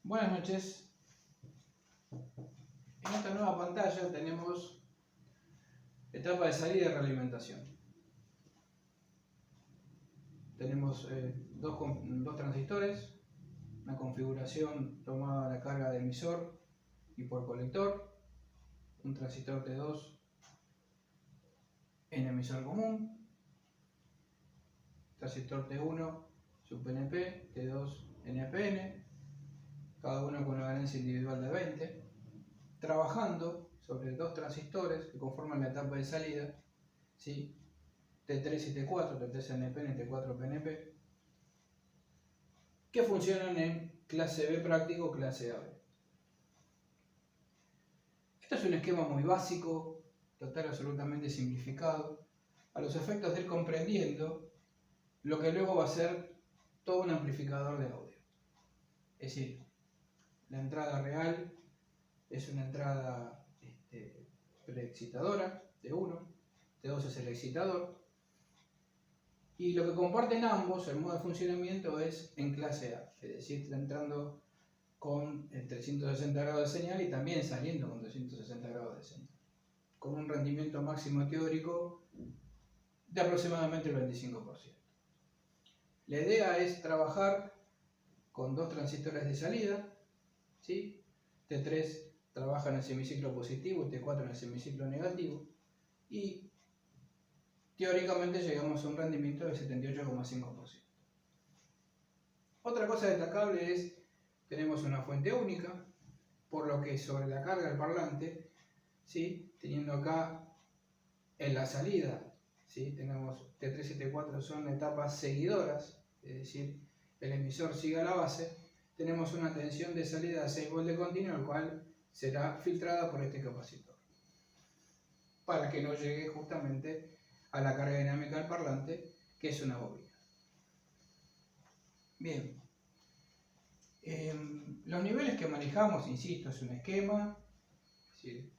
Buenas noches. En esta nueva pantalla tenemos etapa de salida y realimentación. Tenemos dos transistores, una configuración tomada a la carga de emisor y por colector, un transistor T2 en emisor común, transistor T1 sub NP, T2 NPN, cada uno con una ganancia individual de 20, trabajando sobre dos transistores que conforman la etapa de salida, ¿sí? T3 y T4, T3 NPN y T4 PNP, que funcionan en clase B práctico o clase AB. Esto es un esquema muy básico, total absolutamente simplificado, a los efectos de ir comprendiendo lo que luego va a ser todo un amplificador de audio. Es decir, la entrada real es una entrada preexcitadora, T1, T2 es el excitador, y lo que comparten ambos, el modo de funcionamiento, es en clase A, es decir, está entrando con 360 grados de señal y también saliendo con 360 grados de señal, con un rendimiento máximo teórico de aproximadamente el 25%. La idea es trabajar con dos transistores de salida, ¿sí? T3 trabaja en el semiciclo positivo y T4 en el semiciclo negativo, y teóricamente llegamos a un rendimiento del 78,5%. Otra cosa destacable es que tenemos una fuente única, por lo que sobre la carga del parlante, ¿sí? Teniendo acá en la salida, ¿sí? Tenemos T3 y T4 son etapas seguidoras, es decir, el emisor sigue a la base, tenemos una tensión de salida de 6 volts de continuo, el cual será filtrada por este capacitor, para que no llegue justamente a la carga dinámica del parlante, que es una bobina. Bien, los niveles que manejamos, insisto, es un esquema, es decir,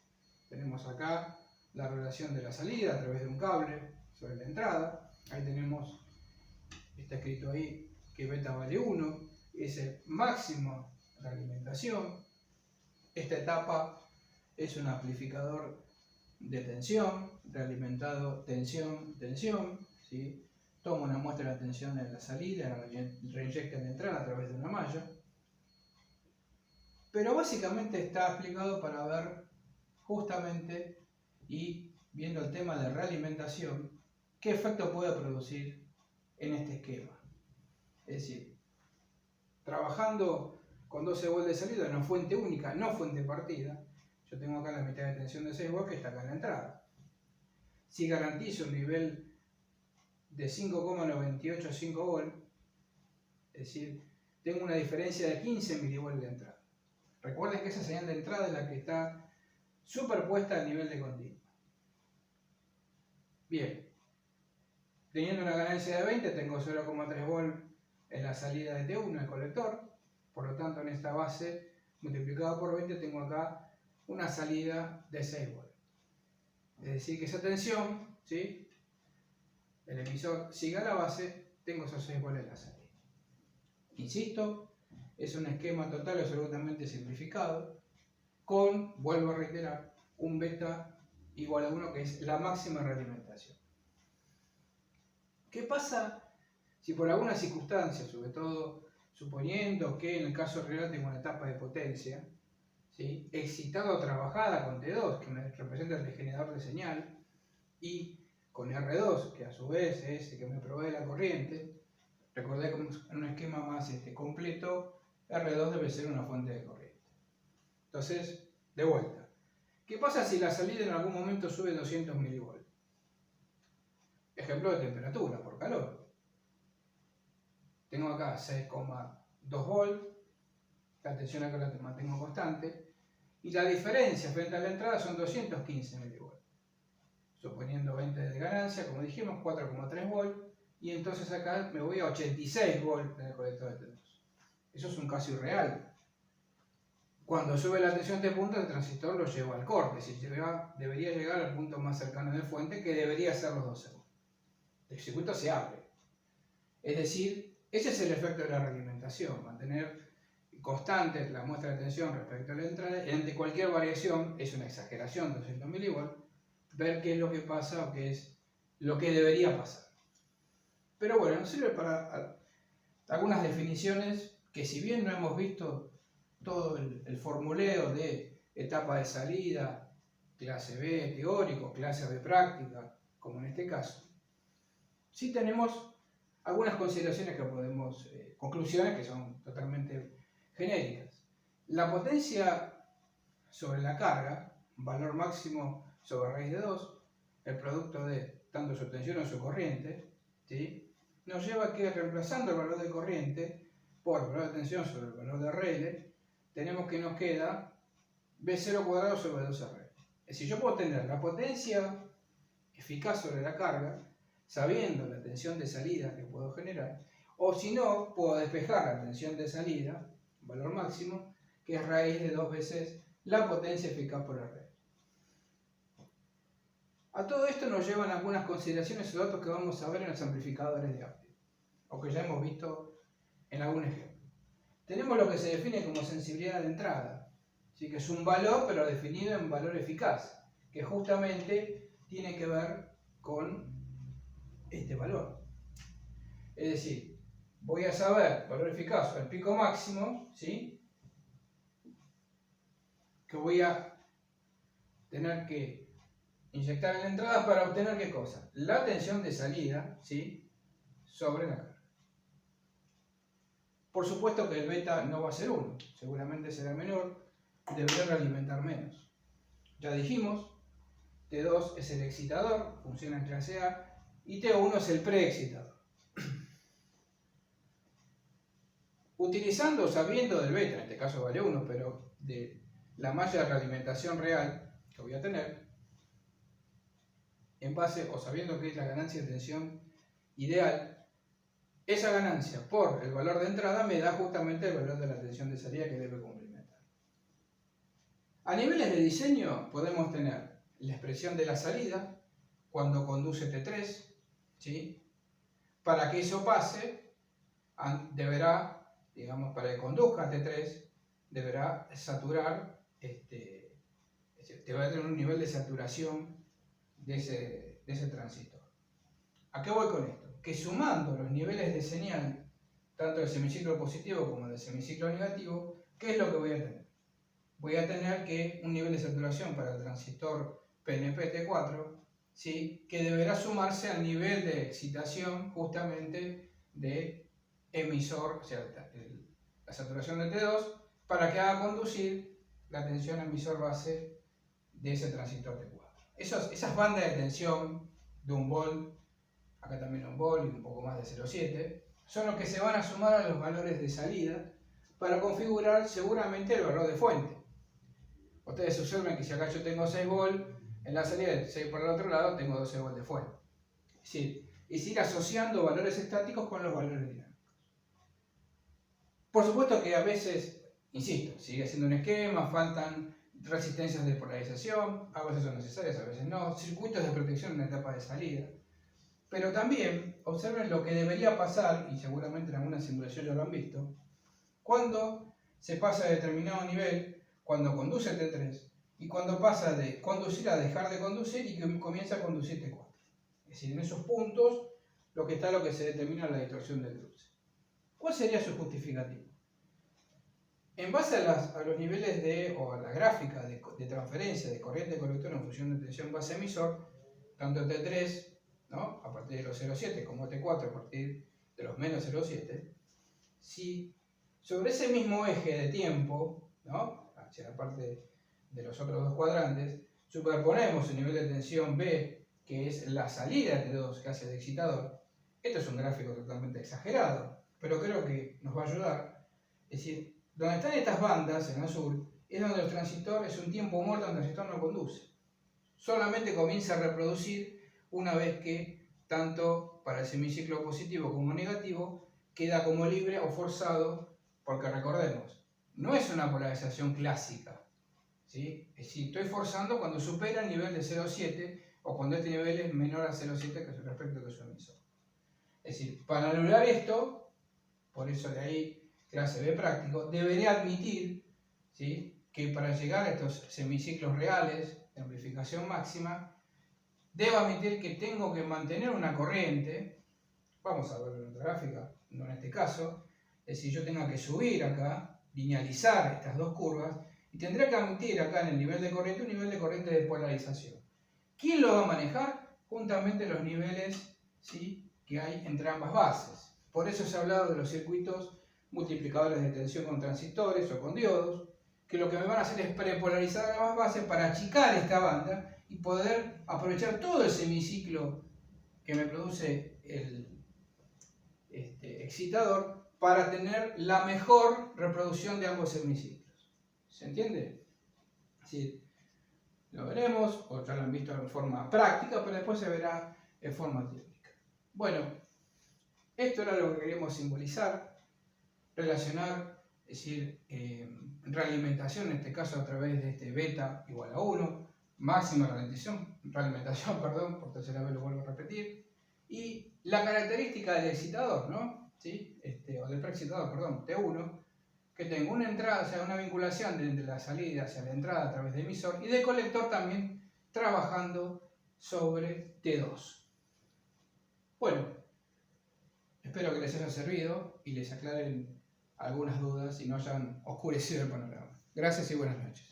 tenemos acá la relación de la salida a través de un cable sobre la entrada, ahí tenemos, está escrito ahí que beta vale 1, es el máximo de alimentación. Esta etapa es un amplificador de tensión, realimentado tensión, tensión, ¿sí? Toma una muestra de tensión en la salida, la reinyecta en la entrada a través de una malla. Pero básicamente está explicado para ver justamente, y viendo el tema de realimentación, qué efecto puede producir en este esquema. Es decir, trabajando con 12 volts de salida, no fuente única, no fuente partida, yo tengo acá la mitad de tensión de 6 volts que está acá en la entrada. Si garantizo un nivel de 5,985 volts, es decir, tengo una diferencia de 15 milivolts de entrada. Recuerden que esa señal de entrada es la que está superpuesta al nivel de continuo. Bien, teniendo una ganancia de 20, tengo 0,3 volts en la salida de T1, el colector, por lo tanto en esta base multiplicado por 20 tengo acá una salida de 6 volts. Es decir, que esa tensión, ¿sí? El emisor sigue a la base, tengo esos 6 volts en la salida. Insisto, es un esquema total y absolutamente simplificado, con, vuelvo a reiterar, un beta igual a 1, que es la máxima realimentación. ¿Qué pasa si por alguna circunstancia, sobre todo suponiendo que en el caso real tengo una etapa de potencia, ¿sí? Excitada o trabajada con T2, que me representa el generador de señal, y con R2, que a su vez es el que me provee la corriente? Recordé que en un esquema más completo, R2 debe ser una fuente de corriente. Entonces, de vuelta, ¿qué pasa si la salida en algún momento sube 200 milivolts? Ejemplo de temperatura por calor. Tengo acá 6,2 volts, la tensión acá la mantengo constante, y la diferencia frente a la entrada son 215 milivolts. Suponiendo 20 de ganancia, como dijimos, 4,3 volts, y entonces acá me voy a 86 volts en el colector de T2. Eso es un caso irreal. Cuando sube la tensión de punta, el transistor lo lleva al corte, si debería llegar al punto más cercano de fuente, que debería ser los 12 volts. El circuito se abre. Es decir, ese es el efecto de la realimentación, mantener constante la muestra de tensión respecto a la entrada, y ante cualquier variación, es una exageración, 200 mV, ver qué es lo que pasa o qué es lo que debería pasar. Pero bueno, nos sirve para algunas definiciones que, si bien no hemos visto todo el formuleo de etapa de salida, clase B teórico, clase B práctica, como en este caso, sí tenemos algunas consideraciones que podemos, conclusiones que son totalmente genéricas. La potencia sobre la carga, valor máximo sobre raíz de 2, el producto de tanto su tensión o su corriente, ¿sí?, nos lleva a que, reemplazando el valor de corriente por el valor de tensión sobre el valor de Rayleigh, tenemos que nos queda B0 cuadrado sobre 2R. Es decir, yo puedo tener la potencia eficaz sobre la carga, sabiendo la tensión de salida que puedo generar, o si no, puedo despejar la tensión de salida, valor máximo, que es raíz de 2 veces la potencia eficaz por R. A todo esto nos llevan algunas consideraciones o datos que vamos a ver en los amplificadores de audio, o que ya hemos visto en algún ejemplo. Tenemos lo que se define como sensibilidad de entrada, ¿sí?, que es un valor pero definido en valor eficaz, que justamente tiene que ver con este valor. Es decir, voy a saber valor eficaz o el pico máximo, ¿sí?, que voy a tener que inyectar en la entrada para obtener ¿qué cosa? La tensión de salida, ¿sí?, sobre la carga. Por supuesto que el beta no va a ser 1, seguramente será menor, debería realimentar menos. Ya dijimos, T2 es el excitador, funciona en clase A, y T1 es el preexcitador. Utilizando, sabiendo del beta, en este caso vale 1, pero de la malla de realimentación real que voy a tener, en base, o sabiendo que es la ganancia de tensión ideal, esa ganancia por el valor de entrada me da justamente el valor de la tensión de salida que debe complementar. A niveles de diseño podemos tener la expresión de la salida cuando conduce T3, ¿sí? Para que eso pase, deberá, digamos, para que conduzca T3, deberá saturar, deberá tener un nivel de saturación de ese transistor. ¿A qué voy con esto? Que sumando los niveles de señal, tanto del semiciclo positivo como del semiciclo negativo, ¿qué es lo que voy a tener? Voy a tener que un nivel de saturación para el transistor PNP-T4, ¿sí?, que deberá sumarse al nivel de excitación justamente de emisor, o sea, la saturación de T2, para que haga conducir la tensión emisor base de ese transistor T4. Esas bandas de tensión de 1 volt, acá también 1 volt y un poco más de 0,7, son los que se van a sumar a los valores de salida para configurar seguramente el valor de fuente. Ustedes observen que si acá yo tengo 6 volt, en la salida de 6 por el otro lado tengo 12 volt de fuente. Es ir asociando valores estáticos con los valores dinámicos. Por supuesto que a veces, insisto, sigue siendo un esquema, faltan resistencias de polarización, a veces son necesarias, a veces no, circuitos de protección en la etapa de salida. Pero también observen lo que debería pasar, y seguramente en alguna simulación ya lo han visto, cuando se pasa a determinado nivel, cuando conduce T3, y cuando pasa de conducir a dejar de conducir y que comienza a conducir T4. Es decir, en esos puntos lo que se determina la distorsión del cruce. ¿Cuál sería su justificativo? En base a los niveles o a la gráfica de transferencia de corriente colectora en función de tensión base emisor, tanto T3, ¿no?, a partir de los 0,7 como T4 a partir de los menos 0,7, si sobre ese mismo eje de tiempo, ¿no?, hacia la parte de los otros dos cuadrantes, superponemos el nivel de tensión B, que es la salida de T2 que hace de excitador. Esto es un gráfico totalmente exagerado, pero creo que nos va a ayudar. Es decir, donde están estas bandas, en azul, es donde el transistor es un tiempo muerto donde el transistor no conduce. Solamente comienza a reproducir una vez que, tanto para el semiciclo positivo como negativo, queda como libre o forzado, porque recordemos, no es una polarización clásica, ¿sí? Es decir, estoy forzando cuando supera el nivel de 0,7 o cuando este nivel es menor a 0,7 que respecto de su emisor. Es decir, para anular esto, por eso de ahí clase B práctico, debería admitir, ¿sí?, que para llegar a estos semiciclos reales de amplificación máxima, debo admitir que tengo que mantener una corriente, vamos a verlo en otra gráfica, no en este caso, es decir, yo tenga que subir acá, linealizar estas dos curvas, y tendré que admitir acá en el nivel de corriente un nivel de corriente de polarización. ¿Quién lo va a manejar? Juntamente los niveles, ¿sí?, que hay entre ambas bases. Por eso se ha hablado de los circuitos multiplicadores de tensión con transistores o con diodos, que lo que me van a hacer es prepolarizar ambas bases para achicar esta banda y poder aprovechar todo el semiciclo que me produce el excitador para tener la mejor reproducción de ambos semiciclos. ¿Se entiende? Sí, lo veremos, o ya lo han visto en forma práctica, pero después se verá en forma teórica. Bueno, esto era lo que queríamos simbolizar, relacionar, es decir, realimentación, en este caso a través de este beta igual a 1, máxima realimentación, perdón, por tercera vez lo vuelvo a repetir, y la característica del excitador, ¿no? ¿Sí? O del preexcitador, perdón, T1, que tengo una entrada, o sea, una vinculación de la salida hacia la entrada a través de emisor y de colector también trabajando sobre T2. Bueno, espero que les haya servido y les aclaren algunas dudas y no hayan oscurecido el panorama. Gracias y buenas noches.